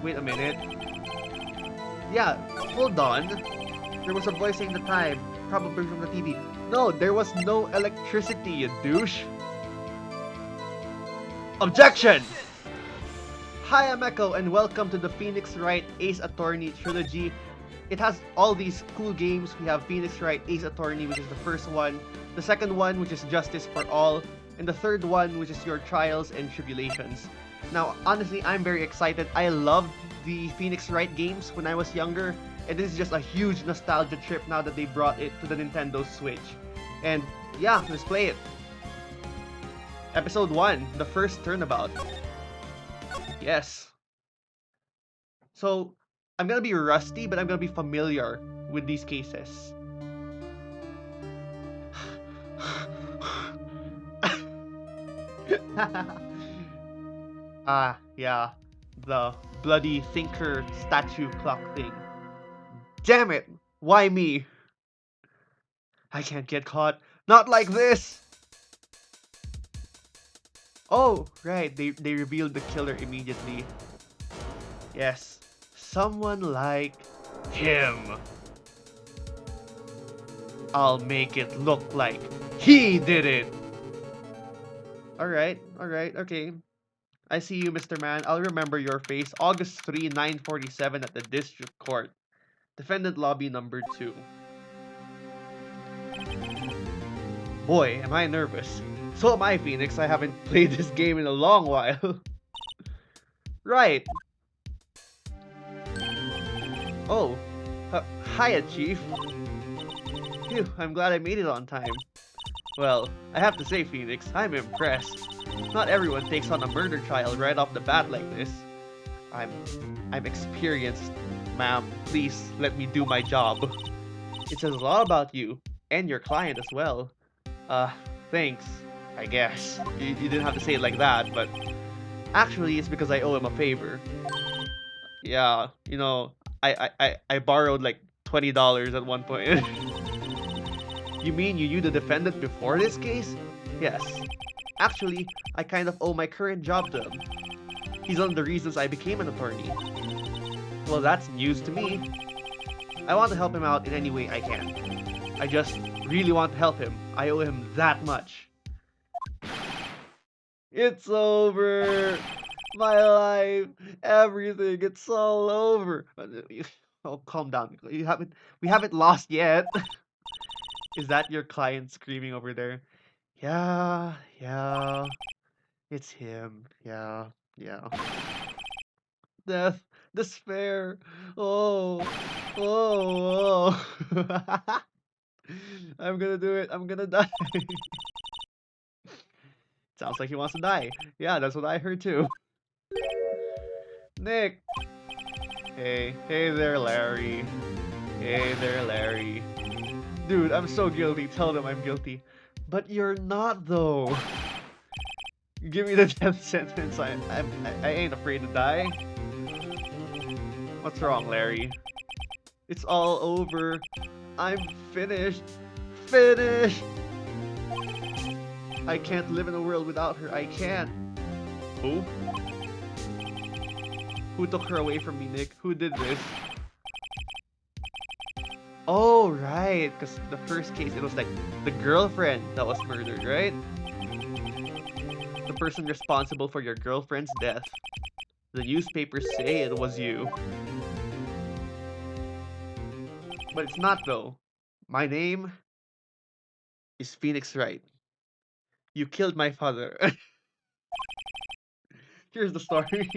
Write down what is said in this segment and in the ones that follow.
Wait a minute. Yeah, hold on. There was a voice saying the time, probably from the TV. No, there was no electricity, you douche. Objection! Hi, I'm Echo, and welcome to the Phoenix Wright Ace Attorney Trilogy. It has all these cool games. We have Phoenix Wright Ace Attorney, which is the first one, the second one, which is Justice for All, and the third one, which is Your Trials and Tribulations. Now, honestly, I'm very excited. I loved the Phoenix Wright games when I was younger, and this is just a huge nostalgia trip now that they brought it to the Nintendo Switch. And yeah, let's play it. Episode 1, the first turnabout. Yes. So, I'm gonna be rusty, but I'm gonna be familiar with these cases. Yeah. The bloody thinker statue clock thing. Damn it! Why me? I can't get caught. Not like this! Oh, right. They revealed the killer immediately. Yes. Someone like him. I'll make it look like he did it. Alright, okay. I see you, Mr. Man. I'll remember your face. August 3, 9:47 at the District Court. Defendant Lobby number 2. Boy, am I nervous. So am I, Phoenix. I haven't played this game in a long while. Right. Oh. Hiya, Chief. Phew, I'm glad I made it on time. Well, I have to say, Phoenix, I'm impressed. Not everyone takes on a murder trial right off the bat like this. I'm experienced, ma'am. Please let me do my job. It says a lot about you, and your client as well. Thanks, I guess. You didn't have to say it like that, but actually it's because I owe him a favor. Yeah, you know, I borrowed like $20 at one point. You mean you knew the defendant before this case? Yes. Actually, I kind of owe my current job to him. He's one of the reasons I became an attorney. Well, that's news to me. I want to help him out in any way I can. I just really want to help him. I owe him that much. It's over. My life, everything, it's all over. Oh, calm down. We haven't lost yet. Is that your client screaming over there? Yeah, it's him. Yeah. Death, despair. Oh. I'm gonna do it. I'm gonna die. Sounds like he wants to die. Yeah, that's what I heard too. Nick. Hey there, Larry. Hey there, Larry. Dude, I'm so guilty. Tell them I'm guilty. But you're not, though. Give me the death sentence. I ain't afraid to die. What's wrong, Larry? It's all over. I'm finished. Finished! I can't live in a world without her. I can't. Who? Who took her away from me, Nick? Who did this? Oh, right. Because the first case, it was like the girlfriend that was murdered, right? The person responsible for your girlfriend's death. The newspapers say it was you. But it's not, though. My name is Phoenix Wright. You killed my father. Here's the story.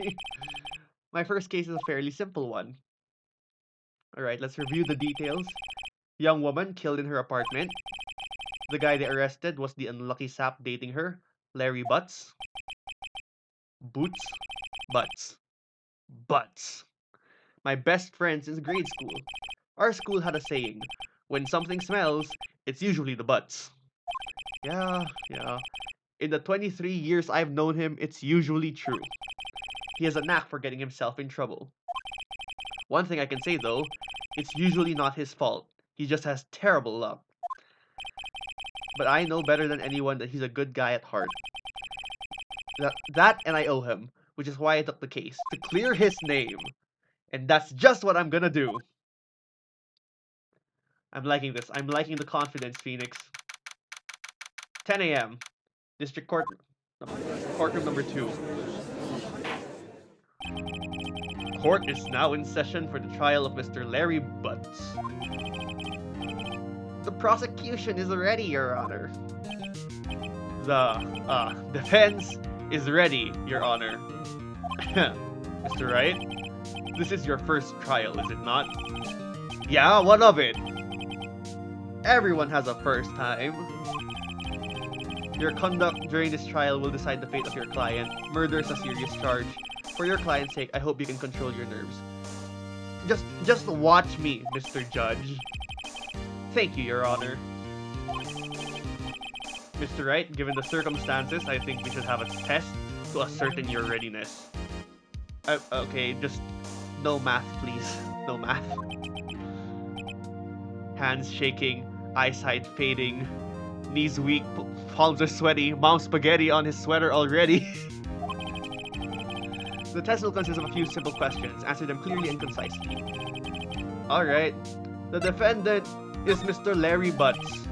My first case is a fairly simple one. Alright, let's review the details. Young woman killed in her apartment. The guy they arrested was the unlucky sap dating her, Larry Butz. Butz. My best friend since grade school. Our school had a saying, when something smells, it's usually the butts. Yeah. In the 23 years I've known him, it's usually true. He has a knack for getting himself in trouble. One thing I can say though, it's usually not his fault. He just has terrible luck. But I know better than anyone that he's a good guy at heart. That and I owe him. which is why I took the case, to clear his name. And that's just what I'm gonna do. I'm liking this. I'm liking the confidence, Phoenix. 10 a.m. District Court, Courtroom number 2. Court is now in session for the trial of Mr. Larry Butz. The prosecution is ready, Your Honor. The defense is ready, Your Honor. Mr. Wright, this is your first trial, is it not? Yeah, what of it? Everyone has a first time. Your conduct during this trial will decide the fate of your client. Murder is a serious charge. For your client's sake, I hope you can control your nerves. Just watch me, Mr. Judge. Thank you, Your Honor. Mr. Wright, given the circumstances, I think we should have a test to ascertain your readiness. Okay, just no math, please. No math. Hands shaking, eyesight fading, knees weak, palms are sweaty, mom's spaghetti on his sweater already. The test will consist of a few simple questions. Answer them clearly and concisely. Alright. The defendant is Mr. Larry Butz.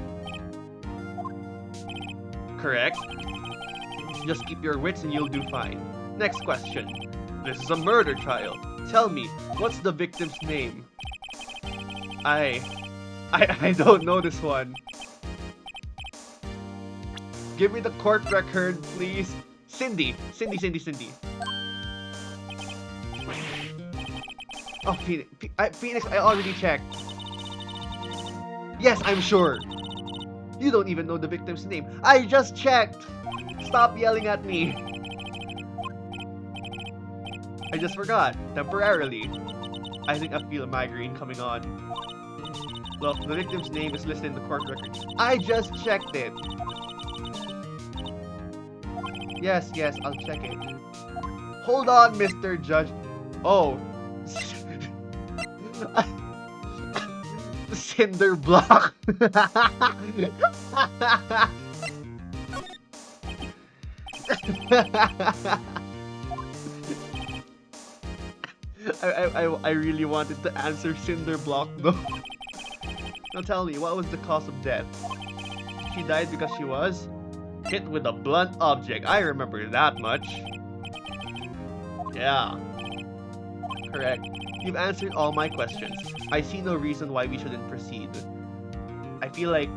Correct. Just keep your wits and you'll do fine. Next question. This is a murder trial. Tell me, what's the victim's name? I don't know this one. Give me the court record, please. Cindy. Oh, Phoenix, I already checked. Yes, I'm sure. You don't even know the victim's name. I just checked. Stop yelling at me. I just forgot. Temporarily. I think I feel a migraine coming on. Look, the victim's name is listed in the court record. I just checked it. Yes, I'll check it. Hold on, Mr. Judge. Oh. Cinder Block. I really wanted to answer Cinder Block though. Now tell me, what was the cause of death? She died because she was hit with a blunt object. I remember that much. Yeah. Correct. You've answered all my questions. I see no reason why we shouldn't proceed. I feel like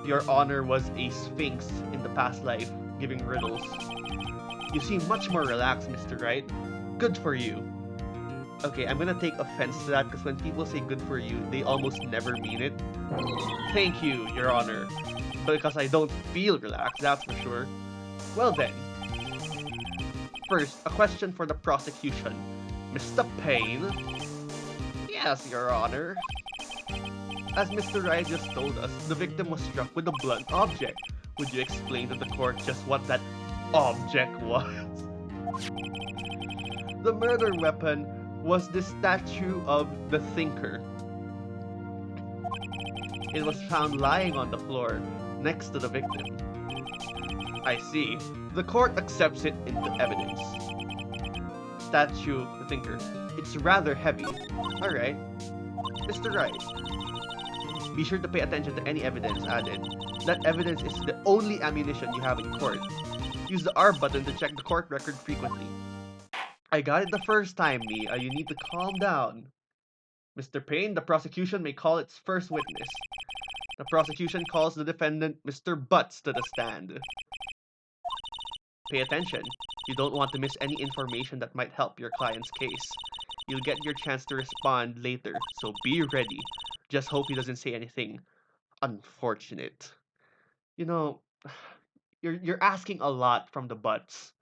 Your Honor was a sphinx in the past life, giving riddles. You seem much more relaxed, Mr. Wright. Good for you. Okay, I'm gonna take offense to that because when people say good for you, they almost never mean it. Thank you, Your Honor. Because I don't feel relaxed, that's for sure. Well then. First, a question for the prosecution. Mr. Payne? Yes, Your Honor. As Mr. Wright just told us, the victim was struck with a blunt object. Would you explain to the court just what that object was? The murder weapon was the statue of the Thinker. It was found lying on the floor, next to the victim. I see. The court accepts it into evidence. Statue of the Thinker. It's rather heavy. Alright. Mr. Wright, be sure to pay attention to any evidence added. That evidence is the only ammunition you have in court. Use the R button to check the court record frequently. I got it the first time, Mia. You need to calm down. Mr. Payne, the prosecution may call its first witness. The prosecution calls the defendant, Mr. Butz, to the stand. Pay attention. You don't want to miss any information that might help your client's case. You'll get your chance to respond later, so be ready. Just hope he doesn't say anything unfortunate. You know, you're asking a lot from the Butz.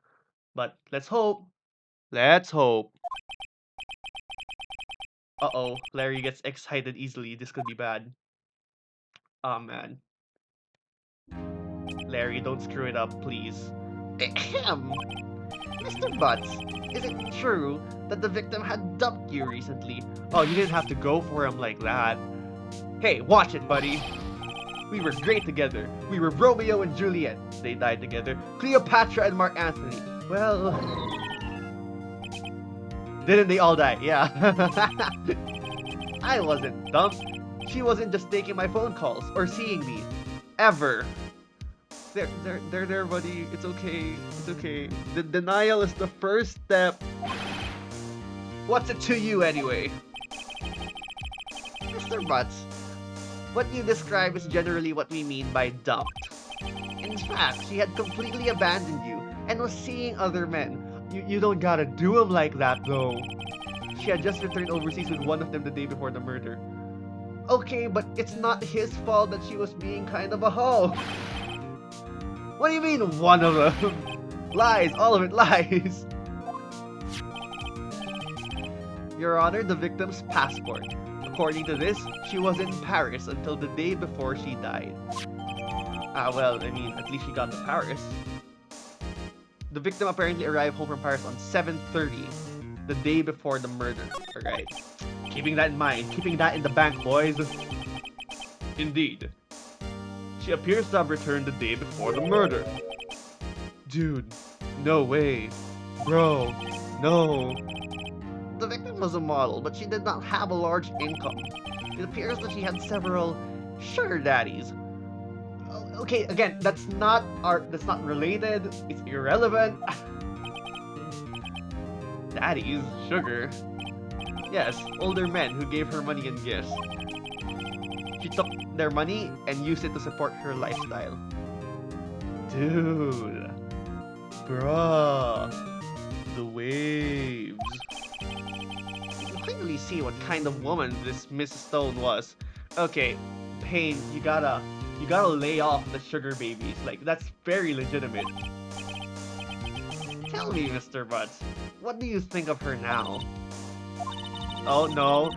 But let's hope. Let's hope. Uh-oh, Larry gets excited easily. This could be bad. Oh, man. Larry, don't screw it up, please. Ahem. Mr. Butz, is it true that the victim had dumped you recently? Oh, you didn't have to go for him like that. Hey, watch it, buddy. We were great together. We were Romeo and Juliet. They died together. Cleopatra and Mark Antony. Well, Didn't they all die? Yeah. I wasn't dumb. She wasn't just taking my phone calls or seeing me. Ever. There, buddy. It's okay. It's okay. The denial is the first step. What's it to you anyway? Mr. Butz, what you describe is generally what we mean by dumped. In fact, she had completely abandoned you and was seeing other men. You don't gotta do him like that, though. She had just returned overseas with one of them the day before the murder. Okay, but it's not his fault that she was being kind of a hoe. What do you mean, one of them? Lies, all of it lies. Your Honor, the victim's passport. According to this, she was in Paris until the day before she died. Well, I mean, at least she got to Paris. The victim apparently arrived home from Paris on 7:30, the day before the murder. Alright. Keeping that in mind. Keeping that in the bank, boys. Indeed. She appears to have returned the day before the murder. Dude, no way. Bro, no. The victim was a model, but she did not have a large income. It appears that she had several sugar daddies. Okay, again, that's not related. It's irrelevant. Daddies, sugar. Yes, older men who gave her money and gifts. She took their money and used it to support her lifestyle. Dude. Bruh. The waves. You clearly see what kind of woman this Miss Stone was. Okay, Payne, you gotta lay off the sugar babies. Like, that's very legitimate. Tell me, Mr. Butz, what do you think of her now? Oh no,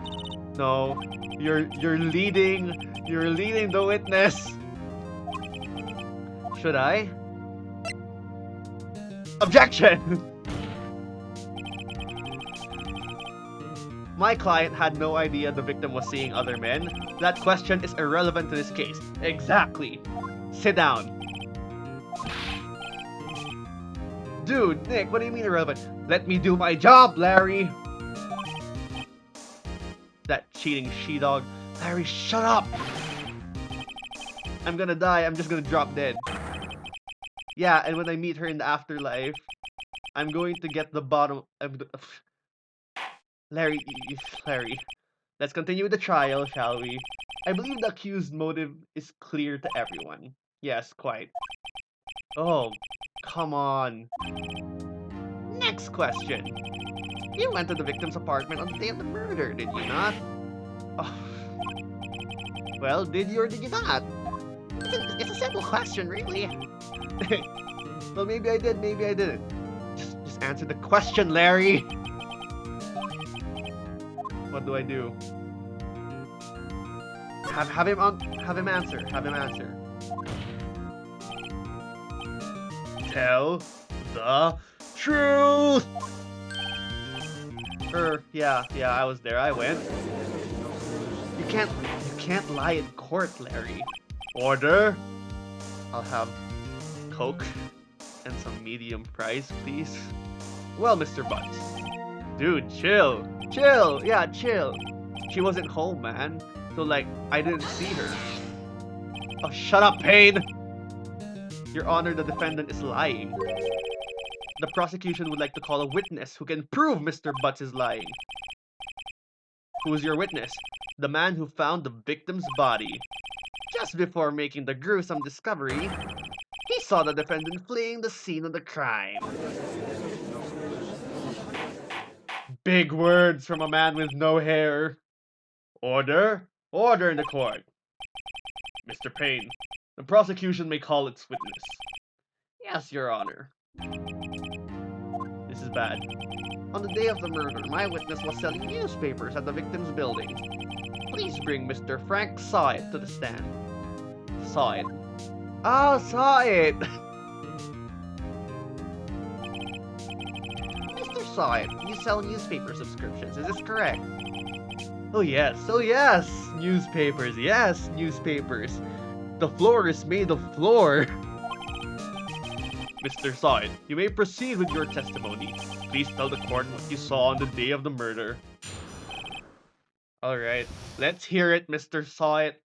no, you're leading the witness. Should I? Objection! My client had no idea the victim was seeing other men. That question is irrelevant to this case. Exactly. Sit down. Dude, Nick, what do you mean irrelevant? Let me do my job, Larry! That cheating she-dog. Larry, shut up! I'm gonna die, I'm just gonna drop dead. Yeah, and when I meet her in the afterlife, I'm going to get the bottom of the... Larry, let's continue with the trial, shall we? I believe the accused motive is clear to everyone. Yes, quite. Oh, come on. Next question. You went to the victim's apartment on the day of the murder, did you not? Oh. Well, did you or did you not? It's a simple question, really. Well, maybe I did, maybe I didn't. Just answer the question, Larry. What do I do? Have him answer. Tell the truth. Yeah, I was there. I went. You can't lie in court, Larry. Order. I'll have Coke and some medium fries, please. Well, Mr. Butz. Dude, chill. Chill. Yeah, chill. She wasn't home, man. So, like, I didn't see her. Oh, shut up, Payne! Your Honor, the defendant is lying. The prosecution would like to call a witness who can prove Mr. Butz is lying. Who is your witness? The man who found the victim's body. Just before making the gruesome discovery, he saw the defendant fleeing the scene of the crime. Big words from a man with no hair. Order. Order in the court. Mr. Payne, the prosecution may call its witness. Yes, Your Honor. This is bad. On the day of the murder, my witness was selling newspapers at the victim's building. Please bring Mr. Frank Sahwit to the stand. Sahwit. Oh, Sahwit! Mr. Sahwit, you sell newspaper subscriptions, is this correct? Oh yes, newspapers, yes, newspapers. The floor is made of floor. Mr. Sahwit, you may proceed with your testimony. Please tell the court what you saw on the day of the murder. Alright, let's hear it, Mr. Sahwit.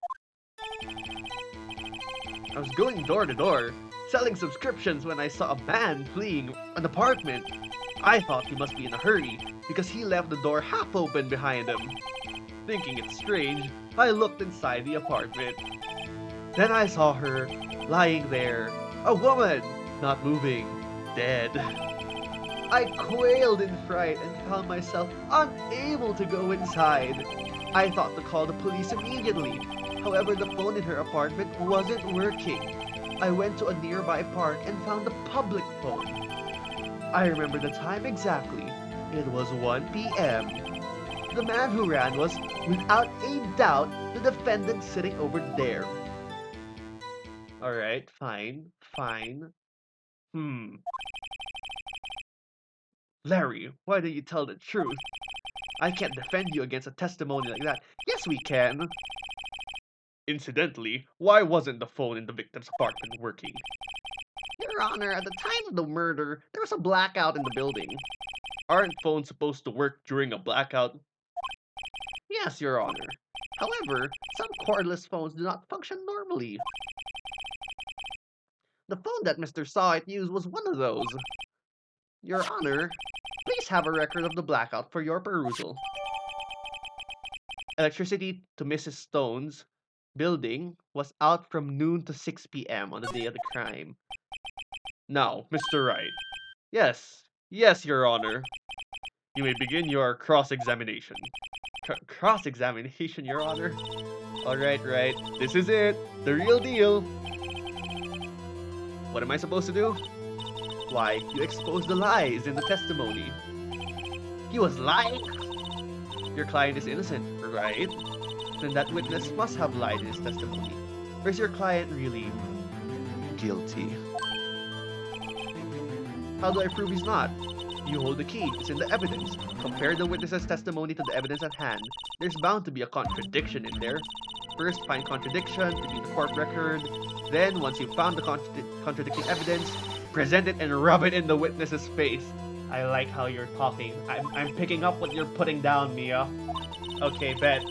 I was going door to door, selling subscriptions when I saw a man fleeing an apartment. I thought he must be in a hurry, because he left the door half open behind him. Thinking it strange, I looked inside the apartment. Then I saw her, lying there, a woman, not moving, dead. I quailed in fright and found myself unable to go inside. I thought to call the police immediately. However, the phone in her apartment wasn't working. I went to a nearby park and found the public phone. I remember the time exactly. It was 1 p.m. The man who ran was, without a doubt, the defendant sitting over there. Alright, fine. Larry, why don't you tell the truth? I can't defend you against a testimony like that. Yes, we can. Incidentally, why wasn't the phone in the victim's apartment working? Your Honor, at the time of the murder, there was a blackout in the building. Aren't phones supposed to work during a blackout? Yes, Your Honor. However, some cordless phones do not function normally. The phone that Mr. Sahwit used was one of those. Your Honor, please have a record of the blackout for your perusal. Electricity to Mrs. Stone's building was out from noon to 6 p.m. on the day of the crime. Now, Mr. Wright. Yes, Your Honor. You may begin your cross-examination. Cross-examination, Your Honor? Alright, right. This is it. The real deal. What am I supposed to do? Why, you exposed the lies in the testimony. He was lying? Your client is innocent, right? Then that witness must have lied in his testimony. Or is your client really guilty? How do I prove he's not? You hold the key. It's in the evidence. Compare the witness's testimony to the evidence at hand. There's bound to be a contradiction in there. First, find contradiction between the court record. Then, once you've found the contradicting evidence, present it and rub it in the witness's face. I like how you're talking. I'm picking up what you're putting down, Mia. Okay, bet.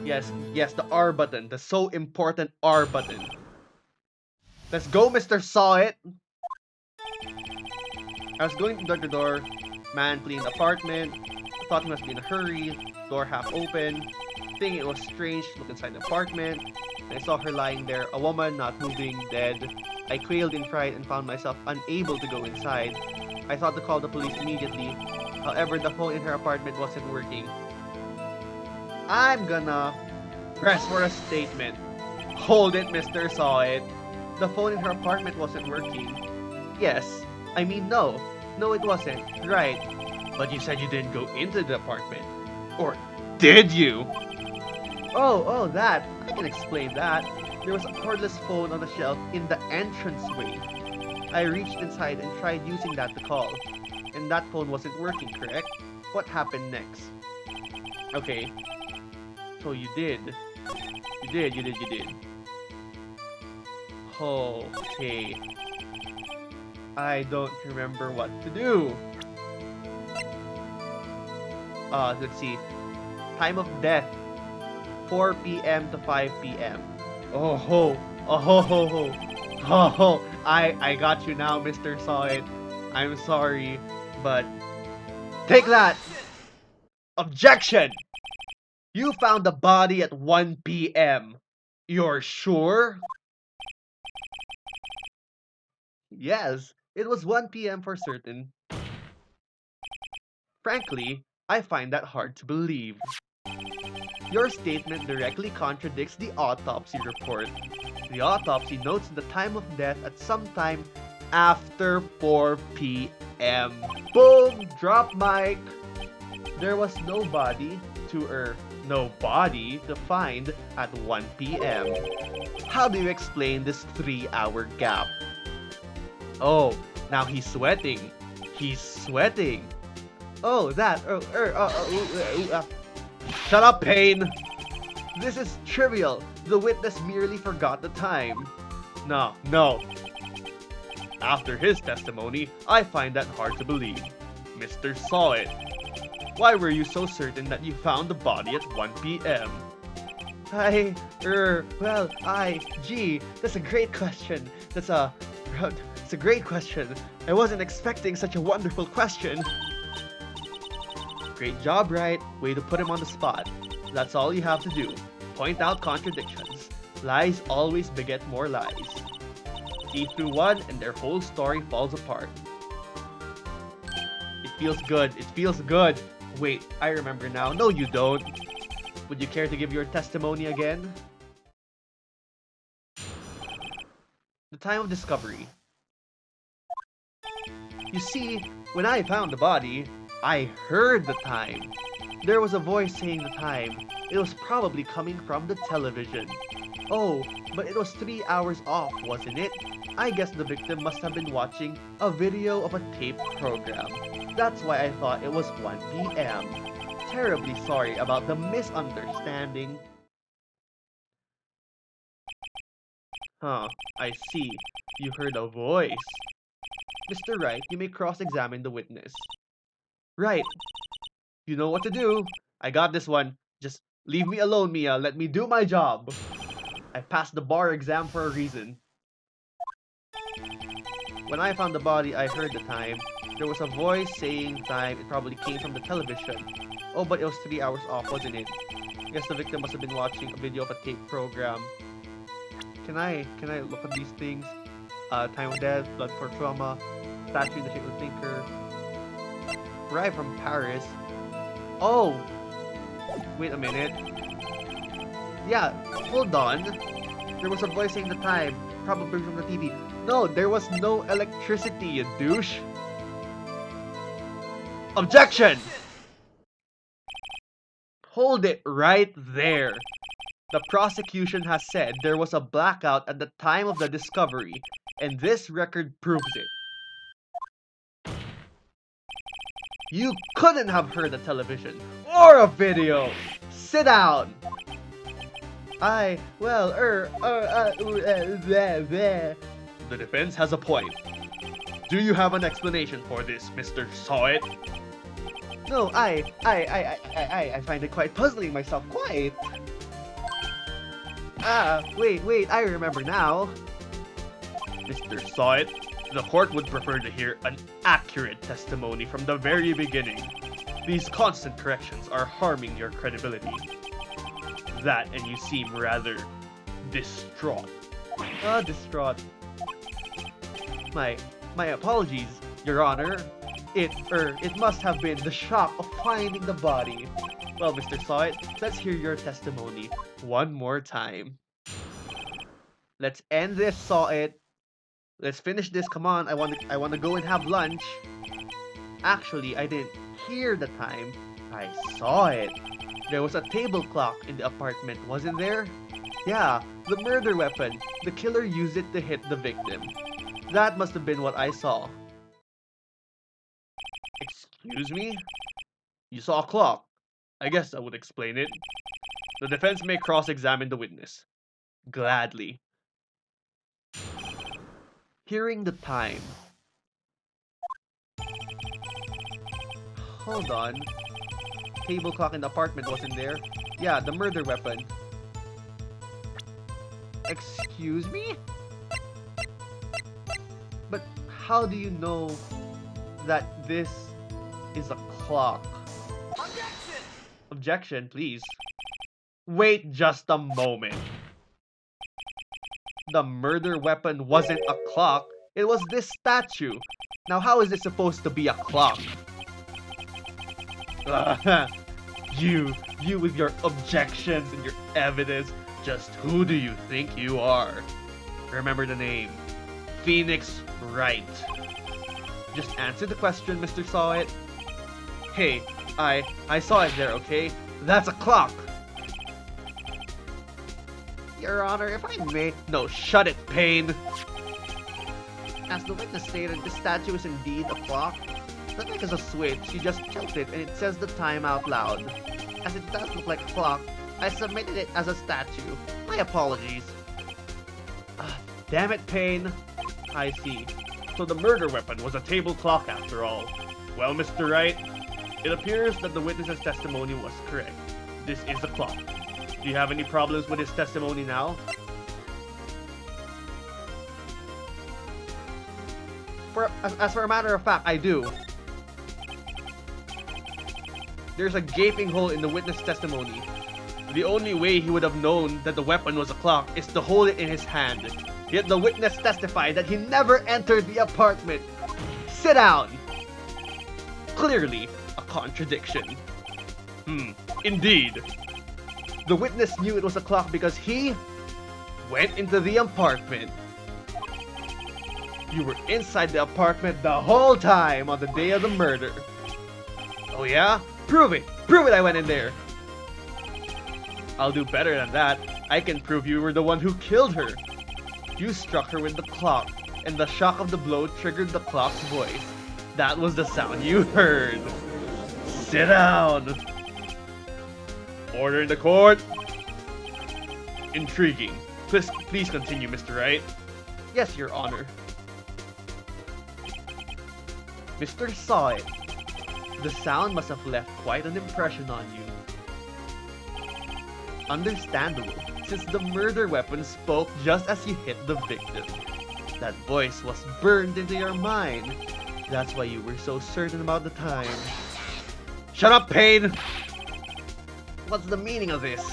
Yes, the R button. The so important R button. Let's go, Mr. Sahwit. I was going door to door. Man fleeing the apartment. I thought he must be in a hurry. Door half open. Thinking it was strange to look inside the apartment. I saw her lying there, a woman not moving, dead. I quailed in fright and found myself unable to go inside. I thought to call the police immediately. However, the phone in her apartment wasn't working. I'm gonna press for a statement. Hold it, Mr. Sahwit. The phone in her apartment wasn't working. Yes. I mean, no. No, it wasn't. Right. But you said you didn't go into the apartment. Or did you? Oh, that. I can explain that. There was a cordless phone on the shelf in the entranceway. I reached inside and tried using that to call. And that phone wasn't working, correct? What happened next? Okay. So you did. You did. Okay. I don't remember what to do. Let's see. Time of death. 4 p.m. to 5 p.m. Oh, I got you now, Mr. Sahwit. I'm sorry, but take that! Objection! You found the body at 1 p.m. You're sure? Yes, it was 1 p.m. for certain. Frankly, I find that hard to believe. Your statement directly contradicts the autopsy report. The autopsy notes the time of death at some time after 4 p.m. Boom! Drop mic! There was no body to find at 1 p.m. How do you explain this 3-hour gap? Oh, now he's sweating. Oh, that. Shut up, Payne! This is trivial. The witness merely forgot the time. No. After his testimony, I find that hard to believe. Mr. saw it. Why were you so certain that you found the body at 1 p.m.? Gee, that's a great question. It's a great question. I wasn't expecting such a wonderful question. Great job, Wright. Way to put him on the spot. That's all you have to do. Point out contradictions. Lies always beget more lies. See through one and their whole story falls apart. It feels good. It feels good. Wait, I remember now. No, you don't. Would you care to give your testimony again? The time of discovery. You see, when I found the body, I heard the time. There was a voice saying the time. It was probably coming from the television. Oh, but it was 3 hours off, wasn't it? I guess the victim must have been watching a video of a tape program. That's why I thought it was 1 p.m. Terribly sorry about the misunderstanding. Huh, I see. You heard a voice. Mr. Wright, you may cross-examine the witness. Right. You know what to do. I got this one. Just leave me alone, Mia. Let me do my job. I passed the bar exam for a reason. When I found the body, I heard the time. There was a voice saying time. It probably came from the television. Oh, but it was 3 hours off, wasn't it? Guess the victim must have been watching a video of a tape program. Can I look at these things? Time of death, blood for trauma, statue in the shape of a thinker. Arrived from Paris. Oh! Wait a minute. Yeah, hold on. There was a voice saying the time, probably from the TV. No, there was no electricity, you douche. Objection! Hold it right there. The prosecution has said there was a blackout at the time of the discovery, and this record proves it. You couldn't have heard a television or a video. Sit down. The defense has a point. Do you have an explanation for this, Mr. Sahwit? No, I find it quite puzzling myself, quite. Wait, I remember now. Mr. Sahwit, the court would prefer to hear an accurate testimony from the very beginning. These constant corrections are harming your credibility. That, and you seem rather distraught. Distraught. My apologies, Your Honor. It must have been the shock of finding the body. Well, Mr. Sahwit, let's hear your testimony one more time. Let's end this, Sahwit. Let's finish this. Come on, I want to go and have lunch. Actually, I didn't hear the time. I saw it. There was a table clock in the apartment, wasn't there? Yeah, the murder weapon. The killer used it to hit the victim. That must have been what I saw. Excuse me? You saw a clock. I guess that would explain it. The defense may cross-examine the witness. Gladly. Hearing the time. Hold on. Table clock in the apartment wasn't there. Yeah, the murder weapon. Excuse me? But how do you know that this is a clock? Objection! Objection, please. Wait just a moment. The murder weapon wasn't a clock. It was this statue. Now how is it supposed to be a clock? You with your objections and your evidence. Just who do you think you are? Remember the name. Phoenix Wright. Just answer the question, Mr. Sahwit. Hey, I saw it there, okay? That's a clock! Your Honor, if I may... No, shut it, Payne! As the witness stated, this statue is indeed a clock. The neck is a switch, you just tilt it and it says the time out loud. As it does look like a clock, I submitted it as a statue. My apologies. Damn it, Payne. I see. So the murder weapon was a table clock after all. Well, Mr. Wright, it appears that the witness's testimony was correct. This is a clock. Do you have any problems with his testimony now? As for a matter of fact, I do. There's a gaping hole in the witness testimony. The only way he would have known that the weapon was a clock is to hold it in his hand. Yet the witness testified that he never entered the apartment. Sit down! Clearly, a contradiction. Indeed. The witness knew it was a clock because he went into the apartment. You were inside the apartment the whole time on the day of the murder. Oh yeah? Prove it! Prove it I went in there! I'll do better than that. I can prove you were the one who killed her. You struck her with the clock, and the shock of the blow triggered the clock's voice. That was the sound you heard. Sit down! Order in the court! Intriguing. Please continue, Mr. Wright. Yes, Your Honor. Mr. Sahwit. The sound must have left quite an impression on you. Understandable, since the murder weapon spoke just as you hit the victim. That voice was burned into your mind. That's why you were so certain about the time. Shut up, Payne! What's the meaning of this?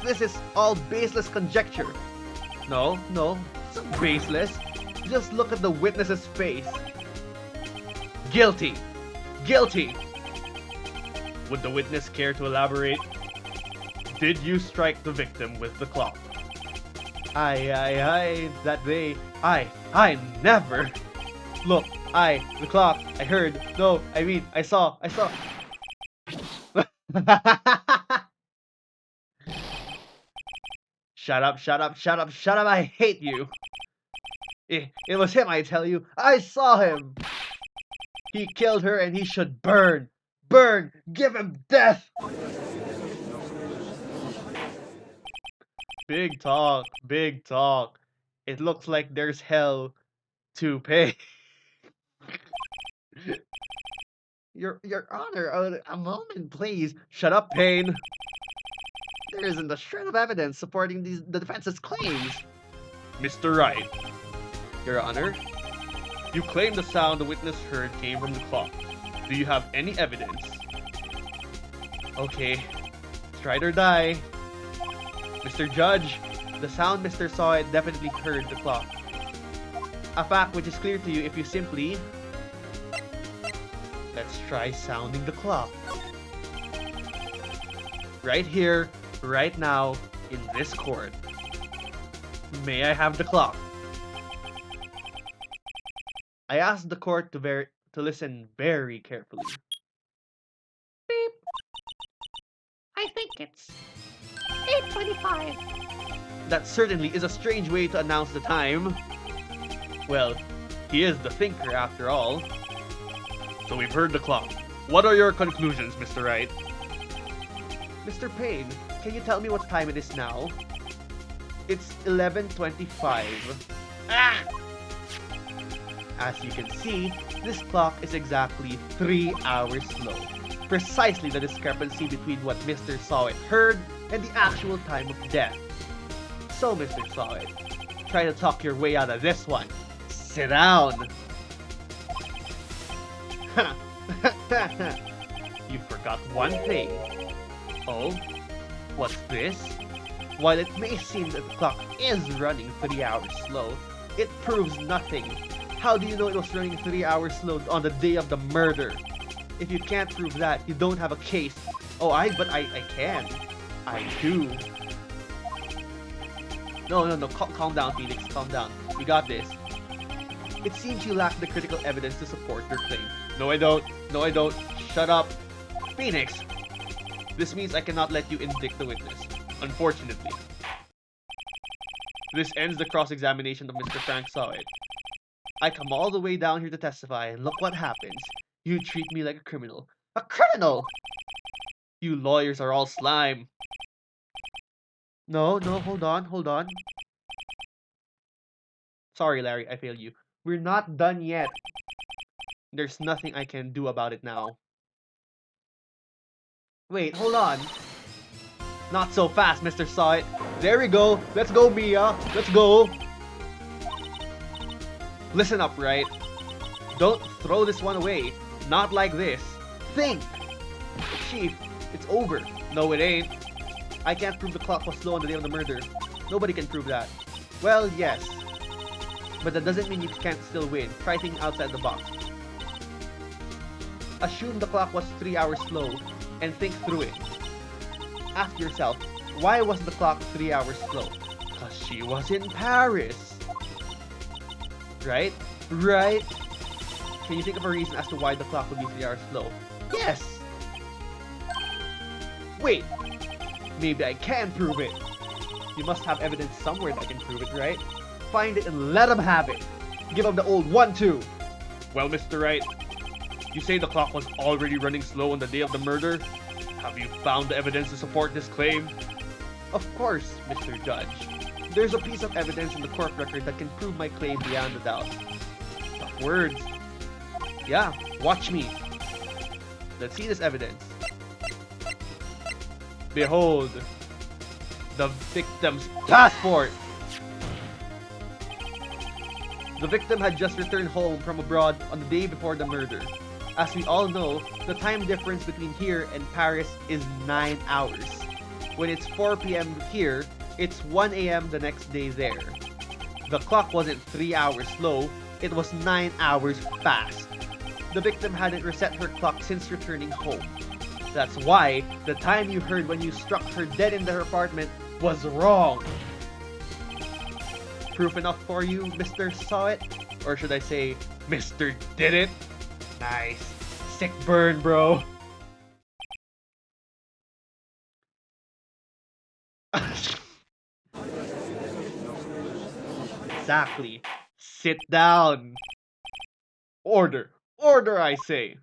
This is all baseless conjecture. No, it's not baseless. Just look at the witness's face. Guilty! Guilty! Would the witness care to elaborate? Did you strike the victim with the clock? I never. Look, the clock, I heard, no, I mean, I saw. Shut up, I hate you. It was him, I tell you. I saw him. He killed her and he should burn. Burn! Give him death! Big talk, big talk. It looks like there's hell to pay. Your Honor, a moment, please. Shut up, Payne. There isn't a shred of evidence supporting the defense's claims. Mr. Wright. Your Honor, you claim the sound the witness heard came from the clock. Do you have any evidence? Okay, strike or die. Mr. Judge, the sound Mr. Sahwit definitely heard the clock. A fact which is clear to you if you simply... Let's try sounding the clock. Right here, right now, in this court. May I have the clock? I asked the court to listen very carefully. Beep. I think it's 8:25. That certainly is a strange way to announce the time. Well, he is the thinker after all. So we've heard the clock. What are your conclusions, Mr. Wright? Mr. Payne, can you tell me what time it is now? It's 11:25. Ah! As you can see, this clock is exactly 3 hours slow. Precisely the discrepancy between what Mr. Sahwit heard and the actual time of death. So, Mr. Sahwit, try to talk your way out of this one. Sit down! You forgot one thing. Oh? What's this? While it may seem that the clock is running 3 hours slow, it proves nothing. How do you know it was running 3 hours slow on the day of the murder? If you can't prove that, you don't have a case. Oh, but I can. I do. No. Calm down, Phoenix. Calm down. We got this. It seems you lack the critical evidence to support your claim. No, I don't. Shut up. Phoenix! This means I cannot let you indict the witness. Unfortunately. This ends the cross-examination of Mr. Frank Sahwit. I come all the way down here to testify, and look what happens. You treat me like a criminal. A criminal! You lawyers are all slime. No, hold on. Sorry, Larry, I failed you. We're not done yet. There's nothing I can do about it now. Wait, hold on. Not so fast, Mr. Sahwit. There we go. Let's go, Mia. Let's go. Listen up, Wright. Don't throw this one away. Not like this. Think. Chief, it's over. No, it ain't. I can't prove the clock was slow on the day of the murder. Nobody can prove that. Well, yes. But that doesn't mean you can't still win. Try thinking outside the box. Assume the clock was 3 hours slow and think through it. Ask yourself, why was the clock 3 hours slow? Because she was in Paris. Right? Right? Can you think of a reason as to why the clock would be 3 hours slow? Yes! Wait! Maybe I can prove it. You must have evidence somewhere that can prove it, right? Find it and let him have it. Give him the old 1-2. Well, Mr. Wright, you say the clock was already running slow on the day of the murder? Have you found the evidence to support this claim? Of course, Mr. Judge. There's a piece of evidence in the court record that can prove my claim beyond a doubt. Tough words. Yeah, watch me. Let's see this evidence. Behold, the victim's passport! The victim had just returned home from abroad on the day before the murder. As we all know, the time difference between here and Paris is 9 hours. When it's 4 p.m. here, it's 1 a.m. the next day there. The clock wasn't 3 hours slow, it was 9 hours fast. The victim hadn't reset her clock since returning home. That's why the time you heard when you struck her dead in her apartment was wrong. Proof enough for you, Mr. Sahwit? Or should I say, Mr. Did It? Nice. Sick burn, bro. Exactly. Sit down. Order. Order, I say.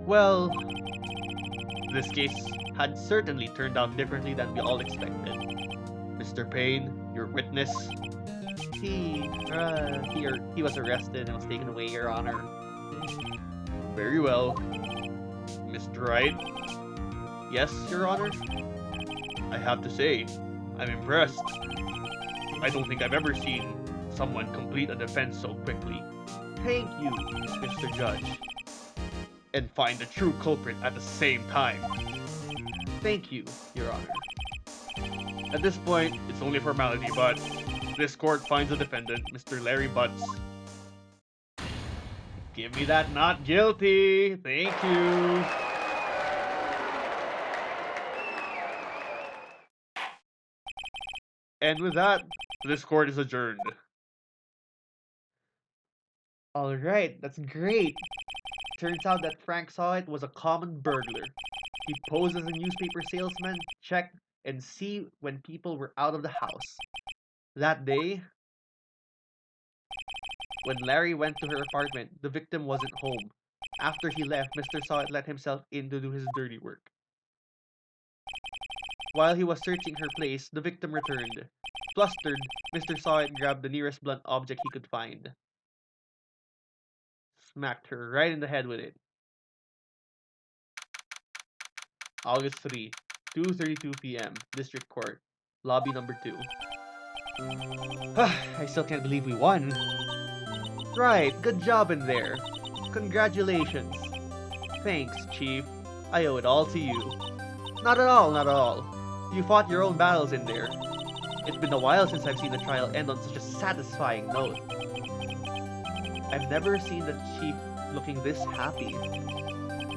Well, this case had certainly turned out differently than we all expected. Mr. Payne, your witness, he was arrested and was taken away, Your Honor. Very well. Mr. Wright? Yes, Your Honor? I have to say, I'm impressed. I don't think I've ever seen someone complete a defense so quickly. Thank you, Mr. Judge. And find the true culprit at the same time. Thank you, Your Honor. At this point, it's only formality, but this court finds the defendant, Mr. Larry Butz. Give me that not guilty. Thank you. And with that, this court is adjourned. Alright, that's great. Turns out that Frank Sahwit was a common burglar. He posed as a newspaper salesman, checked, and see when people were out of the house. That day, when Larry went to her apartment, the victim wasn't home. After he left, Mr. Sahwit let himself in to do his dirty work. While he was searching her place, the victim returned. Flustered, Mr. Sahwit grabbed the nearest blunt object he could find. Smacked her right in the head with it. August 3, 2:32 p.m. District Court, Lobby number 2. I still can't believe we won. Right, good job in there. Congratulations. Thanks, Chief. I owe it all to you. Not at all, not at all. You fought your own battles in there. It's been a while since I've seen a trial end on such a satisfying note. I've never seen the Chief looking this happy.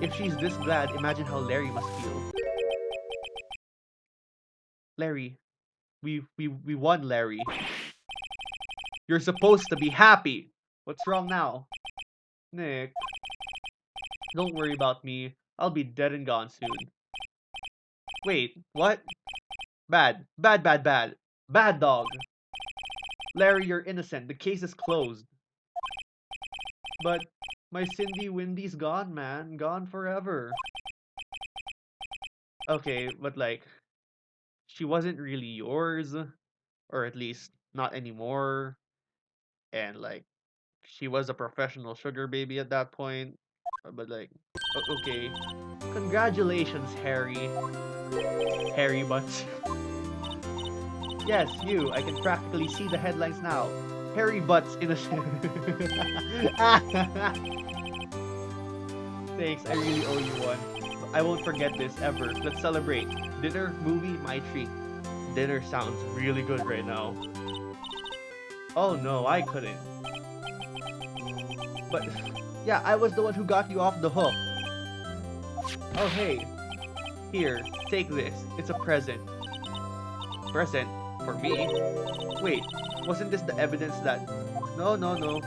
If she's this glad, imagine how Larry must feel. Larry, we won, Larry. You're supposed to be happy. What's wrong now? Nick, don't worry about me. I'll be dead and gone soon. Wait, what? Bad, bad, bad, bad. Bad dog. Larry, you're innocent. The case is closed. But my Cindy Windy's gone, man. Gone forever. Okay, but like, she wasn't really yours. Or at least, not anymore, and like she was a professional sugar baby at that point. But like, okay, congratulations, Harry Butz. Yes, you. I can practically see the headlines now. Harry Butz in a. Thanks, I really owe you one. I won't forget this ever. Let's celebrate. Dinner, movie, my treat. Dinner sounds really good right now. Oh no, I couldn't. But yeah, I was the one who got you off the hook. Oh hey, here, take this. It's a present. Present? For me? Wait, wasn't this the evidence that... No, no, no.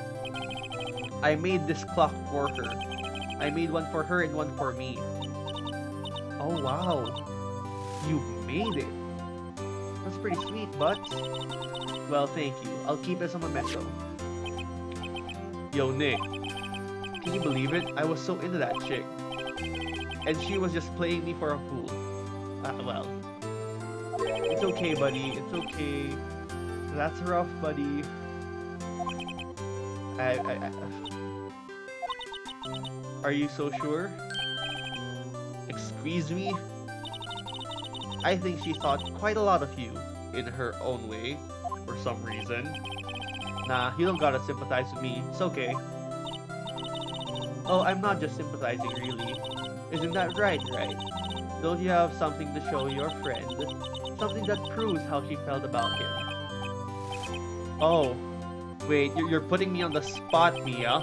I made this clock for her. I made one for her and one for me. Oh wow, you made it. That's pretty sweet, Butz. Well, thank you. I'll keep it as a memento. Yo, Nick, can you believe it? I was so into that chick. And she was just playing me for a fool. Well, it's okay, buddy. It's okay. That's rough, buddy. Are you so sure? Excuse me? I think she thought quite a lot of you in her own way, for some reason. Nah, you don't gotta sympathize with me. It's okay. Oh, I'm not just sympathizing, really. Isn't that right? Don't you have something to show your friend? Something that proves how she felt about him. Oh, wait, you're putting me on the spot, Mia.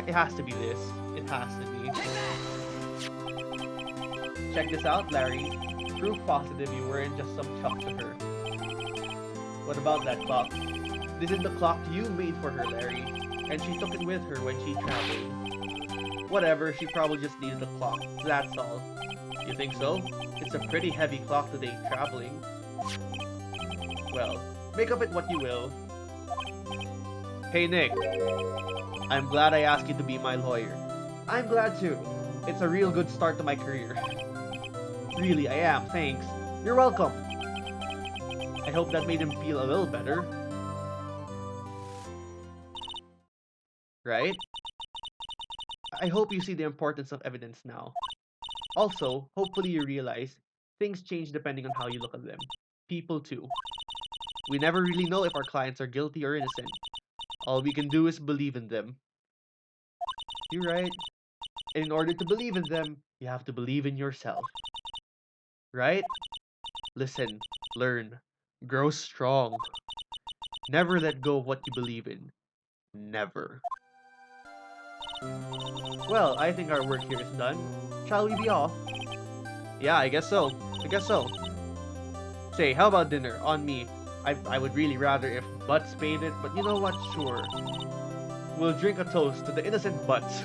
It has to be this. It has to be. Check this out, Larry. Proof positive you weren't just some chuck to her. What about that clock? This is the clock you made for her, Larry. And she took it with her when she traveled. Whatever, she probably just needed the clock. That's all. You think so? It's a pretty heavy clock today traveling. Well, make of it what you will. Hey Nick, I'm glad I asked you to be my lawyer. I'm glad too. It's a real good start to my career. Really, I am, thanks. You're welcome. I hope that made him feel a little better. Right? I hope you see the importance of evidence now. Also, hopefully you realize things change depending on how you look at them. People too. We never really know if our clients are guilty or innocent. All we can do is believe in them. You're right. And in order to believe in them, you have to believe in yourself. Right? Listen, learn, grow strong. Never let go of what you believe in. Never. Well, I think our work here is done. Shall we be off? Yeah, I guess so. Say, how about dinner? On me. I would really rather if Butz paid it, but you know what? Sure. We'll drink a toast to the innocent Butz.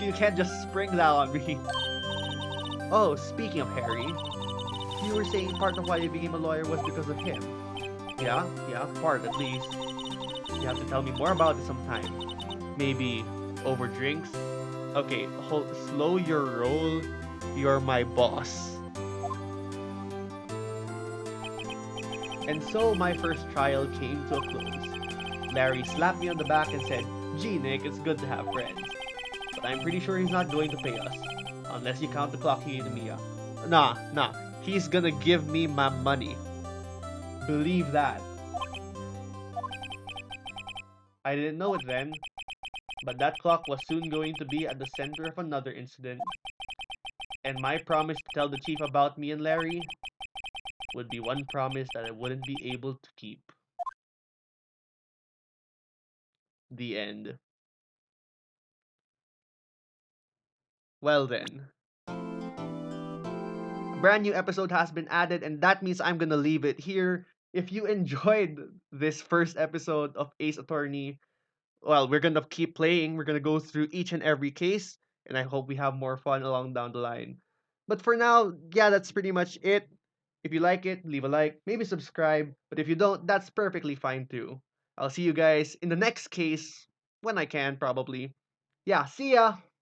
You can't just spring that on me. Oh, speaking of Harry, you were saying part of why you became a lawyer was because of him. Yeah, part at least. You have to tell me more about it sometime. Maybe over drinks? Okay, slow your roll. You're my boss. And so my first trial came to a close. Larry slapped me on the back and said, "Gee, Nick, it's good to have friends. But I'm pretty sure he's not going to pay us. Unless you count the clock he gave Mia. Nah. He's gonna give me my money. Believe that." I didn't know it then, but that clock was soon going to be at the center of another incident. And my promise to tell the chief about me and Larry would be one promise that I wouldn't be able to keep. The end. Well then. A brand new episode has been added, and that means I'm gonna leave it here. If you enjoyed this first episode of Ace Attorney, well, we're gonna keep playing. We're gonna go through each and every case, and I hope we have more fun along down the line. But for now, yeah, that's pretty much it. If you like it, leave a like, maybe subscribe. But if you don't, that's perfectly fine too. I'll see you guys in the next case when I can, probably. Yeah, see ya!